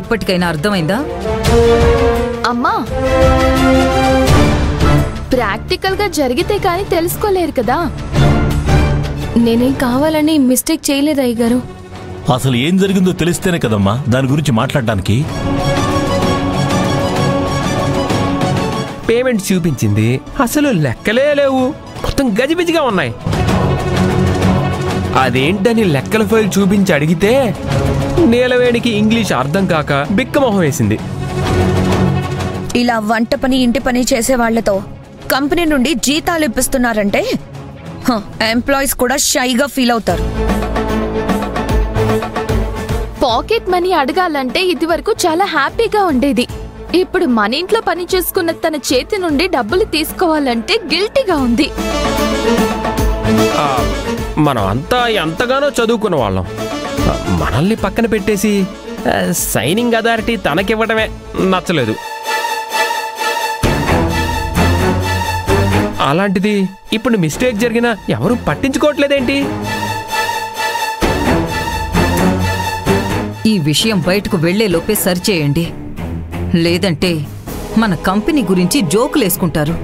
ఇప్పటికైనా అర్థమైందా? అమ్మా, ప్రాక్టికల్ గా జరిగితే కానీ తెలుసుకోలేరు కదా. నేనేం కావాలని మిస్టేక్ చేయలేదు అయ్యగారు. అసలు ఏం జరిగిందో తెలిస్తేనే కదమ్మా దాని గురించి మాట్లాడడానికి. పేమెంట్ చూపించింది, అసలు లెక్కలే లేవు, మొత్తం గజిబిజిగా ఉన్నాయి. అదేంటని లెక్కల ఫైల్ చూపించి అడిగితే నీలవేణికి ఇంగ్లీష్ అర్థం కాక బిక్కమొహం వేసింది. ఇలా వంట పని ఇంటి పని చేసే వాళ్లతో కంపెనీ నుండి జీతాలు ఇప్పిస్తున్నారంటే ఎంప్లాయీస్ కూడా షైగా ఫీల్ అవుతారు. పాకెట్ మనీ అడగాలంటే ఇది వరకు చాలా హ్యాపీగా ఉండేది. ఇప్పుడు మన ఇంట్లో పని చేసుకున్న తన చేతి నుండి డబ్బులు తీసుకోవాలంటే గిల్టీగా ఉంది. మనం అంతా ఎంతగానో చదువుకున్న వాళ్ళం, మనల్ని పక్కన పెట్టేసి సైనింగ్ అథారిటీ తనకివ్వడమే నచ్చలేదు. అలాంటిది ఇప్పుడు మిస్టేక్ జరిగినా ఎవరు పట్టించుకోవట్లేదేంటి? ఈ విషయం బయటకు వెళ్లే లోపే సరిచేయండి, లేదంటే మన కంపెనీ గురించి జోకులేసుకుంటారు.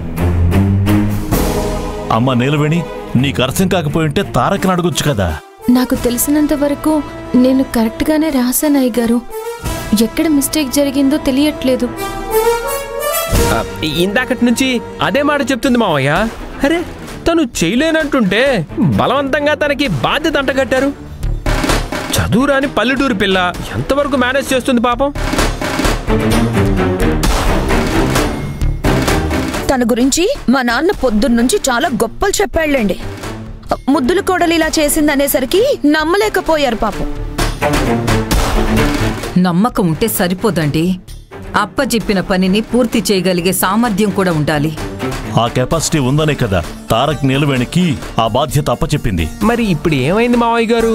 అమ్మా నీలవేణి, నీకు అర్థం కాకపోయింటే తారకని అడగొచ్చు కదా. నాకు తెలిసినంత వరకు నేను కరెక్ట్ గానే రాశాను అయ్యగారు. ఎక్కడ మిస్టేక్ జరిగిందో తెలియట్లేదు. ఇందాకటి నుంచి అదే మాట చెప్తుంది మావయ్య. అరే, తను చేయలేనంటుంటే బలవంతంగా తనకి బాధ్యత అంటగట్టారు. చదువురాని పల్లెటూరు పిల్ల ఎంతవరకు మేనేజ్ చేస్తుంది పాపం. తన గురించి మా నాన్న పొద్దున్నుంచి చాలా గొప్పలు చెప్పాళ్ళండి. ముద్దుల కోడలు ఇలా చేసిందనేసరికి నమ్మలేకపోయారు పాపం. నమ్మకం ఉంటే సరిపోదండి, అప్పచెప్పిన పనిని పూర్తి చేయగలిగే సామర్థ్యం కూడా ఉండాలి. ఆ కెపాసిటీ ఉందనే కదా తారక్ నీలవేణికి ఆ బాధ్యత అప్పచెప్పింది. మరి ఇప్పుడు ఏమైంది మావయ్య గారు?